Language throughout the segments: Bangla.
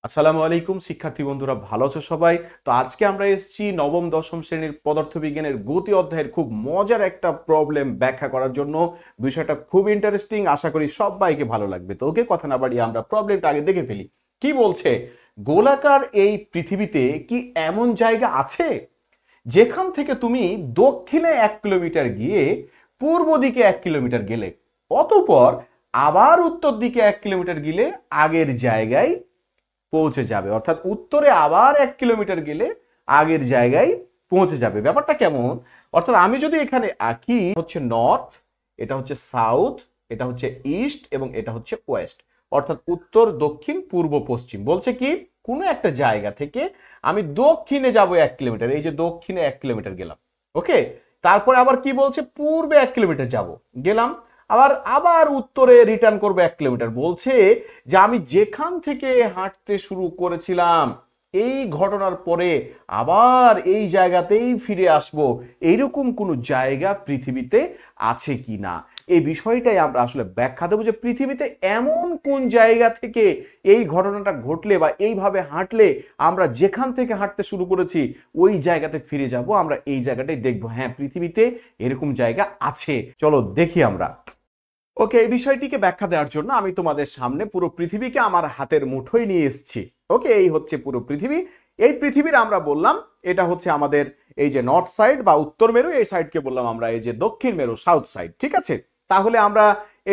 আসসালামু আলাইকুম শিক্ষার্থী বন্ধুরা, ভালো আছো সবাই? তো আজকে আমরা এসেছি নবম দশম শ্রেণীর পদার্থবিজ্ঞানের গতি অধ্যায়ের খুব মজার একটা প্রবলেম ব্যাখ্যা করার জন্য। বিষয়টা খুব ইন্টারেস্টিং, আশা করি সবাইকে ভালো লাগবে। তো ওকে, কথা না বাড়িয়ে আমরা প্রবলেমটা আগে দেখে ফেলি। কি বলছে, গোলাকার এই পৃথিবীতে কি এমন জায়গা আছে যেখান থেকে তুমি দক্ষিণে 1 কিলোমিটার গিয়ে পূর্ব দিকে 1 কিলোমিটার গেলে, অতঃপর আবার উত্তর দিকে 1 কিলোমিটার গেলে আগের জায়গায় পৌঁছে যাবে? অর্থাৎ উত্তরে আবার 1 কিলোমিটার গেলে আগের জায়গায় পৌঁছে যাবে। ব্যাপারটা কেমন? অর্থাৎ আমি যদি এখানে আঁকি, হচ্ছে নর্থ, এটা হচ্ছে সাউথ, এটা হচ্ছে ইস্ট এবং এটা হচ্ছে ওয়েস্ট, অর্থাৎ উত্তর, দক্ষিণ, পূর্ব, পশ্চিম। বলছে কি, কোনো একটা জায়গা থেকে আমি দক্ষিণে যাব 1 কিলোমিটার, এই যে দক্ষিণে 1 কিলোমিটার গেলাম, ওকে। তারপরে আবার কি বলছে, পূর্বে 1 কিলোমিটার যাব, গেলাম, আবার আবার উত্তরে রিটার্ন করবো 1 কিলোমিটার। বলছে যে আমি যেখান থেকে হাঁটতে শুরু করেছিলাম এই ঘটনার পরে আবার এই জায়গাতেই ফিরে আসব, এইরকম কোনো জায়গা পৃথিবীতে আছে কি না, এই বিষয়টাই আমরা আসলে ব্যাখ্যা দেবো। যে পৃথিবীতে এমন কোন জায়গা থেকে এই ঘটনাটা ঘটলে বা এইভাবে হাঁটলে আমরা যেখান থেকে হাঁটতে শুরু করেছি ওই জায়গাতে ফিরে যাব, আমরা এই জায়গাটাই দেখবো। হ্যাঁ, পৃথিবীতে এরকম জায়গা আছে, চলো দেখি আমরা। ওকে, এই বিষয়টিকে ব্যাখ্যা দেওয়ার জন্য আমি তোমাদের সামনে পুরো পৃথিবীকে আমার হাতের মুঠোয় নিয়ে এসেছি। ওকে, এই হচ্ছে পুরো পৃথিবী। এই পৃথিবীর আমরা বললাম এটা হচ্ছে আমাদের এই যে নর্থ সাইড বা উত্তর মেরু, এই সাইডকে বললাম আমরা এই যে দক্ষিণ মেরু, সাউথ সাইড, ঠিক আছে। তাহলে আমরা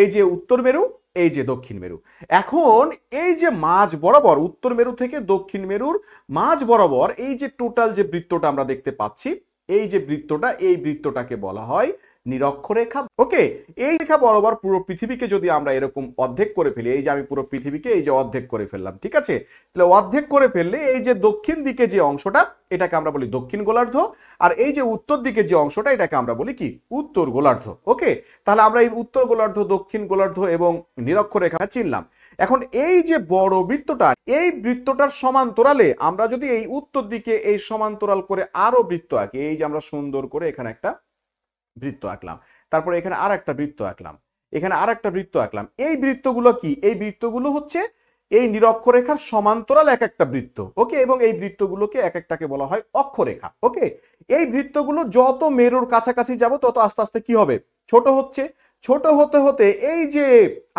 এই যে উত্তর মেরু, এই যে দক্ষিণ মেরু। এখন এই যে মাঝ বরাবর উত্তর মেরু থেকে দক্ষিণ মেরুর মাঝ বরাবর এই যে টোটাল যে বৃত্তটা আমরা দেখতে পাচ্ছি, এই যে বৃত্তটা, এই বৃত্তটাকে বলা হয় নিরক্ষরেখা। ওকে, এই রেখা বরাবর পুরো পৃথিবীকে যদি আমরা এরকম অর্ধেক করে ফেলি, এই যে আমি পুরো পৃথিবীকে এই যে অর্ধেক করে ফেললাম, ঠিক আছে। তাহলে অর্ধেক করে ফেললে এই যে দক্ষিণ দিকে যে অংশটা, এটাকে আমরা বলি দক্ষিণ গোলার্ধ, আর এই যে উত্তর দিকে যে অংশটা, এটাকে আমরা বলি কি, উত্তর গোলার্ধ। ওকে, তাহলে আমরা এই উত্তর গোলার্ধ, দক্ষিণ গোলার্ধ এবং নিরক্ষরেখা চিনলাম। এখন এই যে বড় বৃত্তটা, এই বৃত্তটার সমান্তরালে আমরা যদি এই উত্তর দিকে এই সমান্তরাল করে আরো বৃত্ত আঁকি, এই যে আমরা সুন্দর করে এখানে একটা বৃত্ত আঁকলাম, তারপরে এখানে আর একটা বৃত্ত আঁকলাম, এখানে আর একটা বৃত্ত আঁকলাম। এই বৃত্তগুলো কি, এই বৃত্তগুলো হচ্ছে এই নিরক্ষরেখার সমান্তরাল এক একটা বৃত্ত। ওকে, এবং এই বৃত্তগুলোকে এক একটাকে বলা হয় অক্ষরেখা। ওকে, এই বৃত্তগুলো যত মেরুর কাছাকাছি যাব তত আস্তে আস্তে কি হবে, ছোট হচ্ছে। ছোট হতে হতে এই যে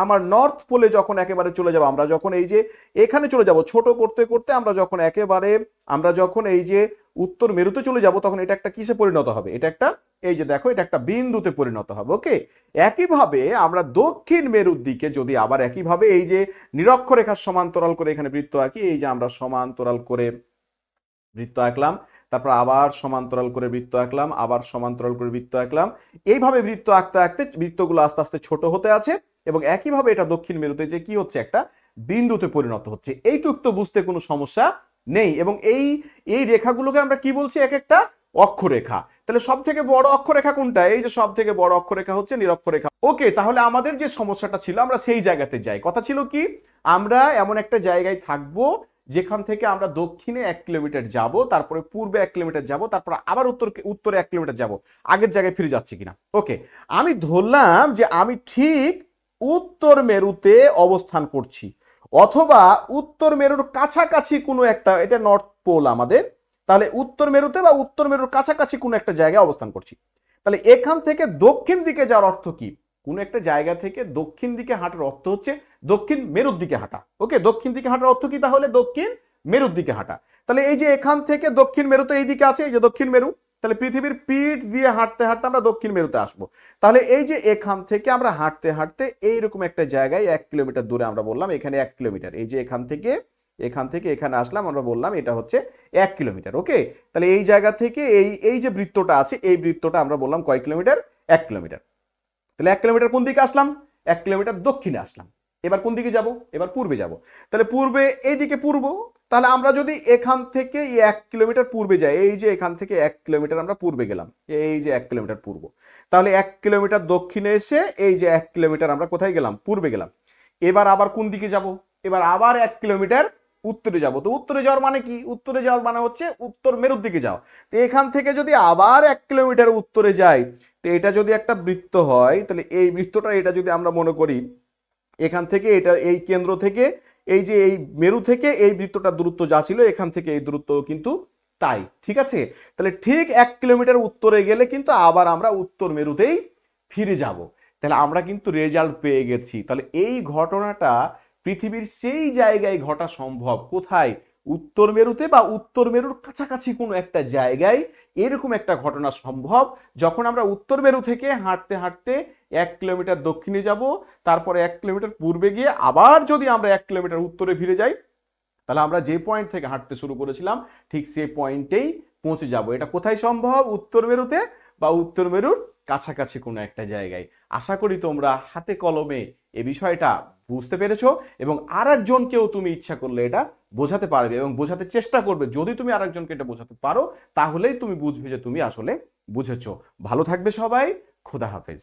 আমার নর্থ পোলে যখন একেবারে চলে যাব, আমরা যখন এই যে এখানে চলে যাব, ছোট করতে করতে আমরা যখন একেবারে আমরা যখন এই যে উত্তর মেরুতে চলে যাব, তখন এটা একটা কিসে পরিণত হবে, এটা একটা, এই যে দেখো, এটা একটা বিন্দুতে পরিণত হবে। ওকে, একইভাবে আমরা দক্ষিণ মেরুর দিকে যদি আবার একইভাবে এই যে নিরক্ষরেখার সমান্তরাল করে এখানে বৃত্ত আঁকি, এই যে আমরা সমান্তরাল করে বৃত্ত আঁকলাম, তারপর আবার সমান্তরাল করে বৃত্ত আঁকলাম, আবার সমান্তরাল করে বৃত্ত আঁকলাম, এইভাবে বৃত্ত আঁকতে আঁকতে বৃত্তগুলো আস্তে আস্তে ছোট হতে আছে, এবং একইভাবে এটা দক্ষিণ মেরুতে যে কি হচ্ছে, একটা বিন্দুতে পরিণত হচ্ছে। এইটুক তো বুঝতে কোনো সমস্যা নেই। এবং এই এই রেখাগুলোকে আমরা কি বলছি, এক একটা অক্ষরেখা। তাহলে সব থেকে বড় অক্ষরেখা কোনটা, এই যে সব থেকে বড় অক্ষরেখা হচ্ছে নিরক্ষরেখা। ওকে, তাহলে আমাদের যে সমস্যাটা ছিল আমরা সেই জায়গাতে যাই। কথা ছিল কি, আমরা এমন একটা জায়গায় থাকবো যেখান থেকে আমরা দক্ষিণে 1 কিলোমিটার যাব, তারপরে পূর্বে 1 কিলোমিটার যাব, তারপর আবার উত্তরে 1 কিলোমিটার যাব, আগের জায়গায় ফিরে যাচ্ছে কিনা। ওকে, আমি ধরলাম যে আমি ঠিক উত্তর মেরুতে অবস্থান করছি, অথবা উত্তর মেরুর কাছাকাছি কোনো একটা, এটা নর্থ পোল আমাদের, তাহলে উত্তর মেরুতে বা উত্তর মেরুর কাছাকাছি কোনো একটা জায়গায় অবস্থান করছি। তাহলে এখান থেকে দক্ষিণ দিকে যাওয়ার অর্থ কি, কোনো একটা জায়গা থেকে দক্ষিণ দিকে হাঁটার অর্থ হচ্ছে দক্ষিণ মেরুর দিকে হাঁটা। ওকে, দক্ষিণ দিকে হাঁটার অর্থ কি, তাহলে দক্ষিণ মেরুর দিকে হাঁটা। তাহলে এই যে এখান থেকে দক্ষিণ মেরু তো এই দিকে আছে, এই যে দক্ষিণ মেরু, তাহলে পৃথিবীর পিঠ দিয়ে হাঁটতে হাঁটতে আমরা দক্ষিণ মেরুতে আসবো। তাহলে এই যে এখান থেকে আমরা হাঁটতে হাঁটতে এইরকম একটা জায়গায় 1 কিলোমিটার দূরে, আমরা বললাম এখানে 1 কিলোমিটার, এই যে এখান থেকে এখানে আসলাম, আমরা বললাম এটা হচ্ছে 1 কিলোমিটার। ওকে, তাহলে এই জায়গা থেকে এই এই যে বৃত্তটা আছে, এই বৃত্তটা আমরা বললাম কয় কিলোমিটার, 1 কিলোমিটার। তাহলে 1 কিলোমিটার কোন দিকে আসলাম, 1 কিলোমিটার দক্ষিণে আসলাম। এবার কোন দিকে যাব, এবার পূর্বে যাব। তাহলে পূর্বে, এইদিকে পূর্ব, তাহলে আমরা যদি এখান থেকে 1 কিলোমিটার পূর্বে যাই, এই যে এখান থেকে 1 কিলোমিটার আমরা পূর্বে গেলাম, এই যে 1 কিলোমিটার পূর্ব, তাহলে 1 কিলোমিটার দক্ষিণে এসে এই যে 1 কিলোমিটার আমরা কোথায় গেলাম, পূর্বে গেলাম। এবার আবার কোন দিকে যাব, এবার আবার 1 কিলোমিটার উত্তরে যাব। তো উত্তরে যাওয়ার মানে কি, উত্তরে যাওয়ার মানে হচ্ছে উত্তর মেরুর দিকে যাও। তো এখান থেকে যদি আবার 1 কিলোমিটার উত্তরে যাই, তো এটা যদি একটা বৃত্ত হয়, তাহলে এই বৃত্তটা, এটা যদি আমরা মনে করি এখান থেকে, এটা এই কেন্দ্র থেকে এই যে এই মেরু থেকে এই বৃত্তটার দূরত্ব যা ছিল এখান থেকে এই দূরত্ব কিন্তু তাই, ঠিক আছে? তাহলে ঠিক 1 কিলোমিটার উত্তরে গেলে কিন্তু আবার আমরা উত্তর মেরুতেই ফিরে যাব। তাহলে আমরা কিন্তু রেজাল্ট পেয়ে গেছি। তাহলে এই ঘটনাটা পৃথিবীর সেই জায়গায় ঘটা সম্ভব, কোথায়? উত্তর মেরুতে বা উত্তর মেরুর কাছাকাছি কোনো একটা জায়গায় এরকম একটা ঘটনা সম্ভব, যখন আমরা উত্তর মেরু থেকে হাঁটতে হাঁটতে 1 কিলোমিটার দক্ষিণে যাব, তারপরে 1 কিলোমিটার পূর্বে গিয়ে আবার যদি আমরা 1 কিলোমিটার উত্তরে ফিরে যাই, তাহলে আমরা যে পয়েন্ট থেকে হাঁটতে শুরু করেছিলাম ঠিক সেই পয়েন্টেই পৌঁছে যাব। এটা কোথায় সম্ভব? উত্তর মেরুতে বা উত্তর মেরুর কাছাকাছি কোনো একটা জায়গায়। আশা করি তোমরা হাতে কলমে এ বিষয়টা বুঝতে পেরেছো এবং আর একজনকেও তুমি ইচ্ছা করলে এটা বোঝাতে পারবে এবং বোঝাতে চেষ্টা করবে। যদি তুমি আর একজনকে এটা বোঝাতে পারো তাহলেই তুমি বুঝবে যে তুমি আসলে বুঝেছো। ভালো থাকবে সবাই, খোদা হাফেজ।